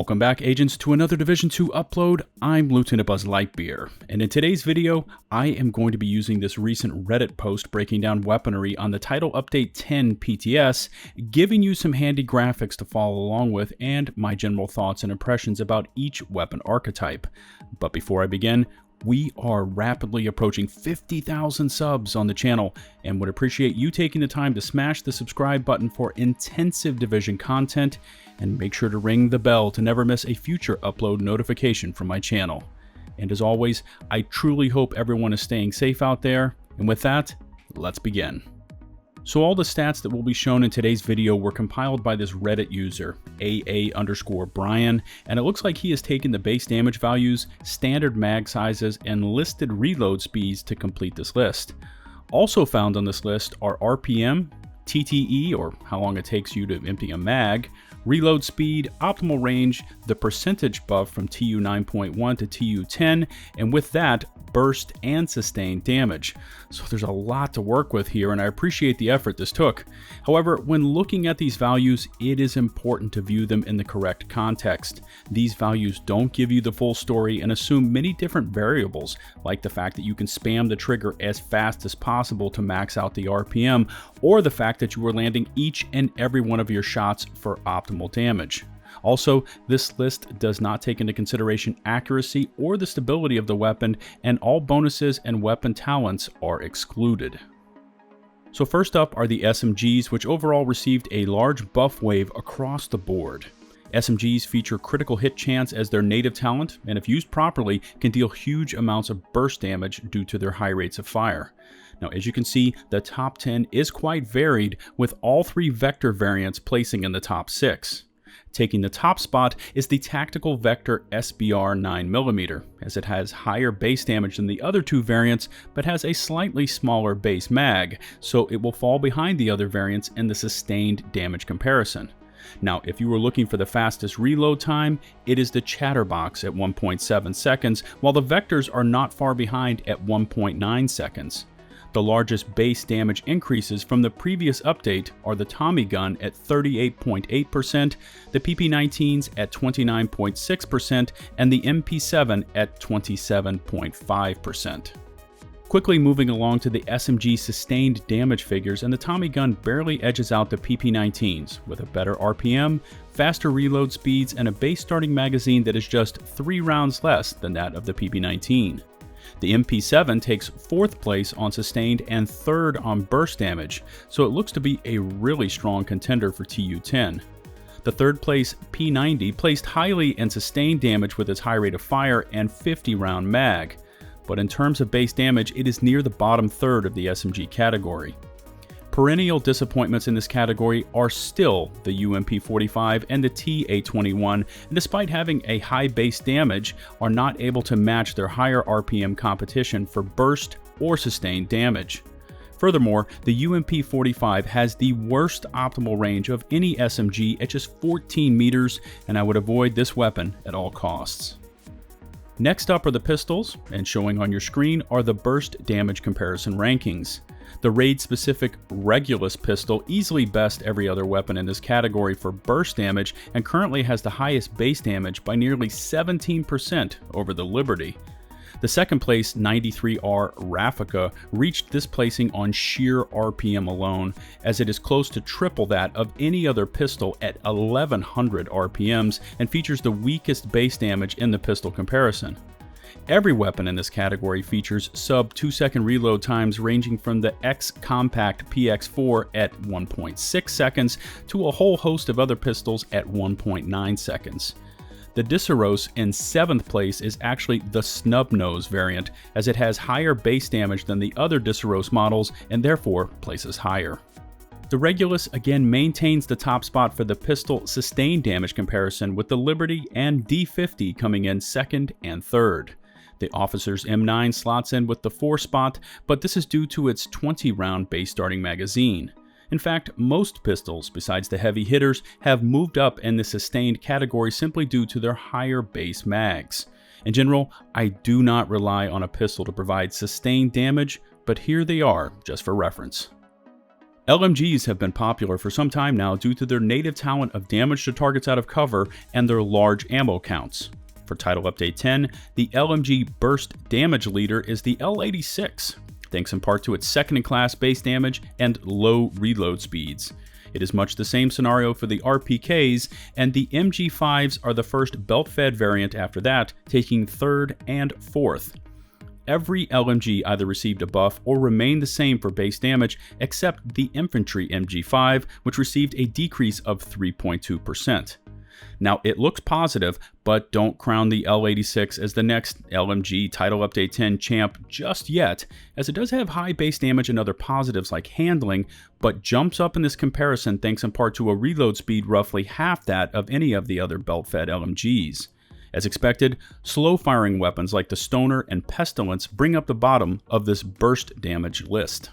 Welcome back, agents, to another Division 2 upload. I'm LtBuzzLitebeer, and in today's video, I am going to be using this recent Reddit post breaking down weaponry on the Title Update 10 PTS, giving you some handy graphics to follow along with, and my general thoughts and impressions about each weapon archetype. But before I begin, we are rapidly approaching 50,000 subs on the channel and would appreciate you taking the time to smash the subscribe button for intensive Division content, and make sure to ring the bell to never miss a future upload notification from my channel. And as always, I truly hope everyone is staying safe out there, and with that, let's begin. So all the stats that will be shown in today's video were compiled by this Reddit user, AA_Brian, and it looks like he has taken the base damage values, standard mag sizes, and listed reload speeds to complete this list. Also found on this list are RPM, TTE, or how long it takes you to empty a mag, reload speed, optimal range, the percentage buff from TU 9.1 to TU 10, and with that, burst and sustained damage. So there's a lot to work with here, and I appreciate the effort this took. However, when looking at these values, it is important to view them in the correct context. These values don't give you the full story and assume many different variables, like the fact that you can spam the trigger as fast as possible to max out the RPM, or the fact that you are landing each and every one of your shots for optimal damage. Also, this list does not take into consideration accuracy or the stability of the weapon, and all bonuses and weapon talents are excluded. So first up are the SMGs, which overall received a large buff wave across the board. SMGs feature critical hit chance as their native talent, and if used properly, can deal huge amounts of burst damage due to their high rates of fire. Now, as you can see, the top 10 is quite varied, with all three vector variants placing in the top 6. Taking the top spot is the Tactical Vector SBR 9mm, as it has higher base damage than the other two variants, but has a slightly smaller base mag, so it will fall behind the other variants in the sustained damage comparison. Now, if you were looking for the fastest reload time, it is the Chatterbox at 1.7 seconds, while the Vectors are not far behind at 1.9 seconds. The largest base damage increases from the previous update are the Tommy Gun at 38.8%, the PP19s at 29.6%, and the MP7 at 27.5%. Quickly moving along to the SMG sustained damage figures, and the Tommy Gun barely edges out the PP19s with a better RPM, faster reload speeds, and a base starting magazine that is just 3 rounds less than that of the PP19. The MP7 takes 4th place on sustained and 3rd on burst damage, so it looks to be a really strong contender for TU10. The 3rd place P90 placed highly in sustained damage with its high rate of fire and 50 round mag, but in terms of base damage, it is near the bottom third of the SMG category. Perennial disappointments in this category are still the UMP45 and the TA21, and despite having a high base damage, are not able to match their higher RPM competition for burst or sustained damage. Furthermore, the UMP45 has the worst optimal range of any SMG at just 14 meters, and I would avoid this weapon at all costs. Next up are the pistols, and showing on your screen are the burst damage comparison rankings. The raid-specific Regulus pistol easily bests every other weapon in this category for burst damage, and currently has the highest base damage by nearly 17% over the Liberty. The second place 93R Raffica reached this placing on sheer RPM alone, as it is close to triple that of any other pistol at 1100 RPMs, and features the weakest base damage in the pistol comparison. Every weapon in this category features sub 2-second reload times ranging from the X-Compact PX4 at 1.6 seconds to a whole host of other pistols at 1.9 seconds. The Diceros in 7th place is actually the Snub Nose variant, as it has higher base damage than the other Diceros models and therefore places higher. The Regulus again maintains the top spot for the pistol sustained damage comparison, with the Liberty and D50 coming in 2nd and 3rd. The Officer's M9 slots in with the 4th spot, but this is due to its 20-round base starting magazine. In fact, most pistols, besides the heavy hitters, have moved up in the sustained category simply due to their higher base mags. In general, I do not rely on a pistol to provide sustained damage, but here they are just for reference. LMGs have been popular for some time now due to their native talent of damage to targets out of cover and their large ammo counts. For Title Update 10, the LMG burst damage leader is the L86, thanks in part to its second-in-class base damage and low reload speeds. It is much the same scenario for the RPKs, and the MG5s are the first belt-fed variant after that, taking third and fourth. Every LMG either received a buff or remained the same for base damage, except the Infantry MG5, which received a decrease of 3.2%. Now, it looks positive, but don't crown the L86 as the next LMG Title Update 10 champ just yet, as it does have high base damage and other positives like handling, but jumps up in this comparison thanks in part to a reload speed roughly half that of any of the other belt-fed LMGs. As expected, slow-firing weapons like the Stoner and Pestilence bring up the bottom of this burst damage list.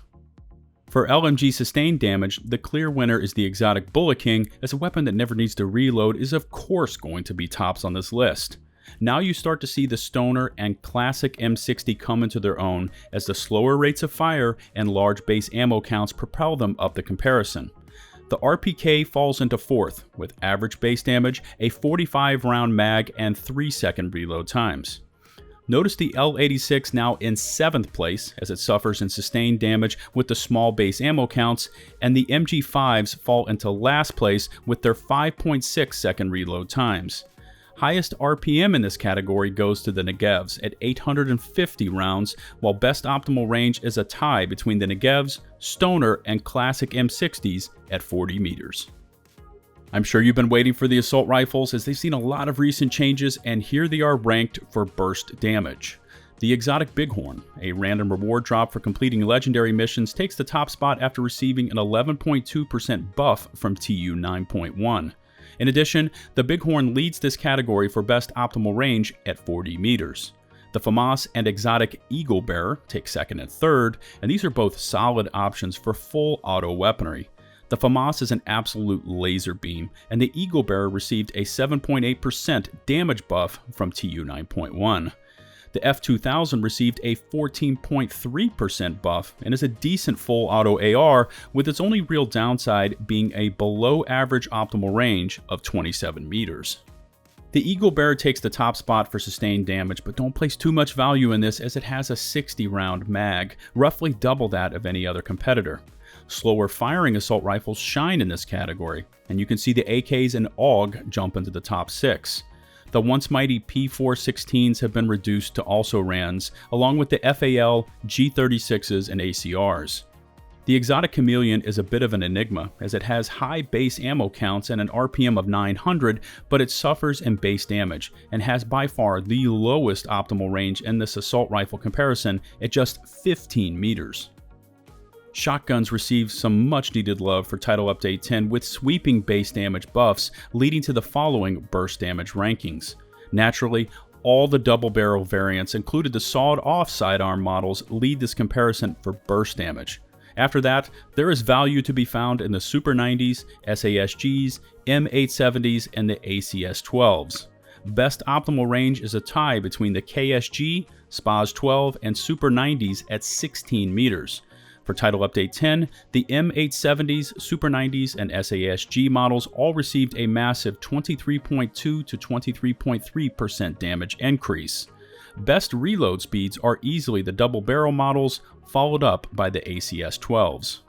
For LMG sustained damage, the clear winner is the exotic Bullet King, as a weapon that never needs to reload is of course going to be tops on this list. Now you start to see the Stoner and classic M60 come into their own, as the slower rates of fire and large base ammo counts propel them up the comparison. The RPK falls into fourth, with average base damage, a 45-round mag, and 3-second reload times. Notice the L86 now in 7th place, as it suffers in sustained damage with the small base ammo counts, and the MG5s fall into last place with their 5.6 second reload times. Highest RPM in this category goes to the Negevs at 850 rounds, while best optimal range is a tie between the Negevs, Stoner, and classic M60s at 40 meters. I'm sure you've been waiting for the assault rifles, as they've seen a lot of recent changes, and here they are ranked for burst damage. The exotic Bighorn, a random reward drop for completing legendary missions, takes the top spot after receiving an 11.2% buff from TU 9.1. In addition, the Bighorn leads this category for best optimal range at 40 meters. The FAMAS and exotic Eagle Bearer take second and third, and these are both solid options for full auto weaponry. The FAMAS is an absolute laser beam, and the Eagle Bearer received a 7.8% damage buff from TU 9.1. The F2000 received a 14.3% buff and is a decent full auto AR, with its only real downside being a below average optimal range of 27 meters. The Eagle Bearer takes the top spot for sustained damage, but don't place too much value in this as it has a 60-round mag, roughly double that of any other competitor. Slower firing assault rifles shine in this category, and you can see the AKs and AUG jump into the top 6. The once mighty P416s have been reduced to also-rans, along with the FAL, G36s, and ACRs. The exotic Chameleon is a bit of an enigma, as it has high base ammo counts and an RPM of 900, but it suffers in base damage, and has by far the lowest optimal range in this assault rifle comparison at just 15 meters. Shotguns received some much-needed love for Title Update 10 with sweeping base damage buffs, leading to the following burst damage rankings. Naturally, all the double-barrel variants, included the sawed-off sidearm models, lead this comparison for burst damage. After that, there is value to be found in the Super 90s, SASGs, M870s, and the ACS-12s. Best optimal range is a tie between the KSG, SPAS-12, and Super 90s at 16 meters. For Title Update 10, the M870s, Super 90s, and SASG models all received a massive 23.2 to 23.3% damage increase. Best reload speeds are easily the double barrel models, followed up by the ACS-12s.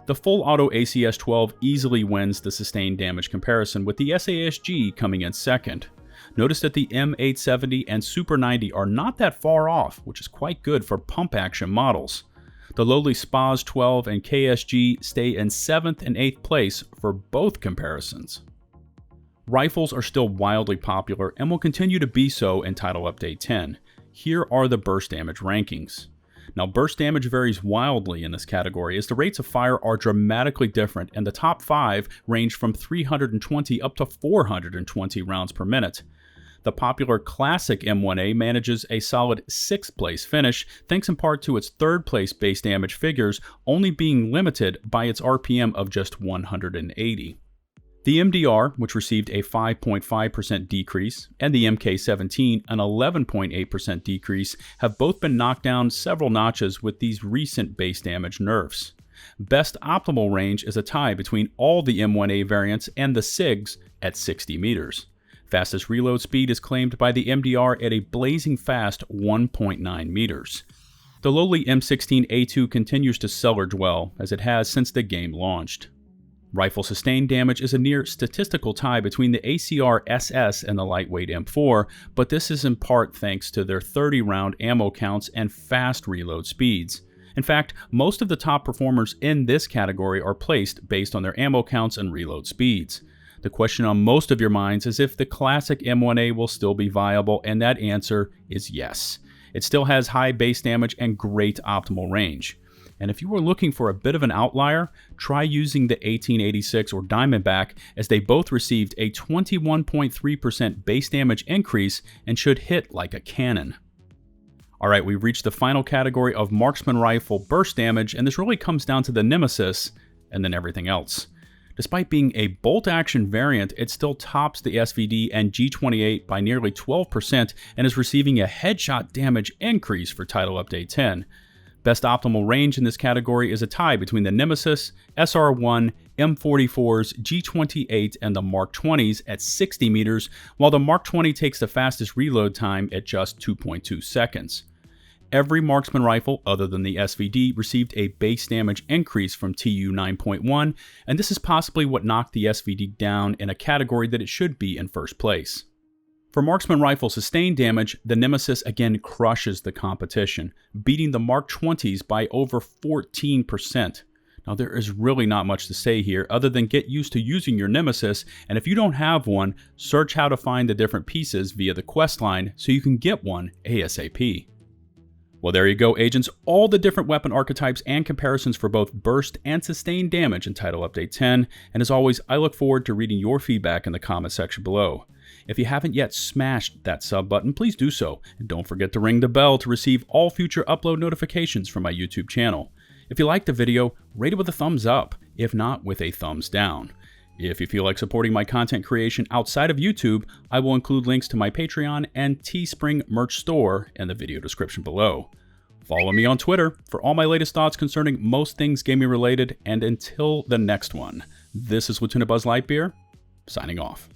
The full auto ACS-12 easily wins the sustained damage comparison, with the SASG coming in second. Notice that the M870 and Super 90 are not that far off, which is quite good for pump action models. The lowly SPAS-12 and KSG stay in 7th and 8th place for both comparisons. Rifles are still wildly popular and will continue to be so in Title Update 10. Here are the burst damage rankings. Now, burst damage varies wildly in this category, as the rates of fire are dramatically different, and the top 5 range from 320 up to 420 rounds per minute. The popular classic M1A manages a solid 6th place finish, thanks in part to its 3rd place base damage figures only being limited by its RPM of just 180. The MDR, which received a 5.5% decrease, and the MK17, an 11.8% decrease, have both been knocked down several notches with these recent base damage nerfs. Best optimal range is a tie between all the M1A variants and the SIGs at 60 meters. Fastest reload speed is claimed by the MDR at a blazing fast 1.9 meters. The lowly M16A2 continues to cellar well, as it has since the game launched. Rifle sustained damage is a near statistical tie between the ACR SS and the lightweight M4, but this is in part thanks to their 30-round ammo counts and fast reload speeds. In fact, most of the top performers in this category are placed based on their ammo counts and reload speeds. The question on most of your minds is if the classic M1A will still be viable, and that answer is yes. It still has high base damage and great optimal range. And if you are looking for a bit of an outlier, try using the 1886 or Diamondback, as they both received a 21.3% base damage increase and should hit like a cannon. Alright, we've reached the final category of marksman rifle burst damage, and this really comes down to the Nemesis and then everything else. Despite being a bolt-action variant, it still tops the SVD and G28 by nearly 12% and is receiving a headshot damage increase for Title Update 10. Best optimal range in this category is a tie between the Nemesis, SR1, M44s, G28, and the Mark 20s at 60 meters, while the Mark 20 takes the fastest reload time at just 2.2 seconds. Every marksman rifle other than the SVD received a base damage increase from TU 9.1, and this is possibly what knocked the SVD down in a category that it should be in first place. For marksman rifle sustained damage, the Nemesis again crushes the competition, beating the Mark 20s by over 14%. Now there is really not much to say here other than get used to using your Nemesis, and if you don't have one, search how to find the different pieces via the quest line so you can get one ASAP. Well, there you go, agents, all the different weapon archetypes and comparisons for both burst and sustained damage in Title Update 10, and as always, I look forward to reading your feedback in the comment section below. If you haven't yet smashed that sub button, please do so, and don't forget to ring the bell to receive all future upload notifications from my YouTube channel. If you liked the video, rate it with a thumbs up, if not with a thumbs down. If you feel like supporting my content creation outside of YouTube, I will include links to my Patreon and Teespring merch store in the video description below. Follow me on Twitter for all my latest thoughts concerning most things gaming related, and until the next one, this is LtBuzzLitebeer, signing off.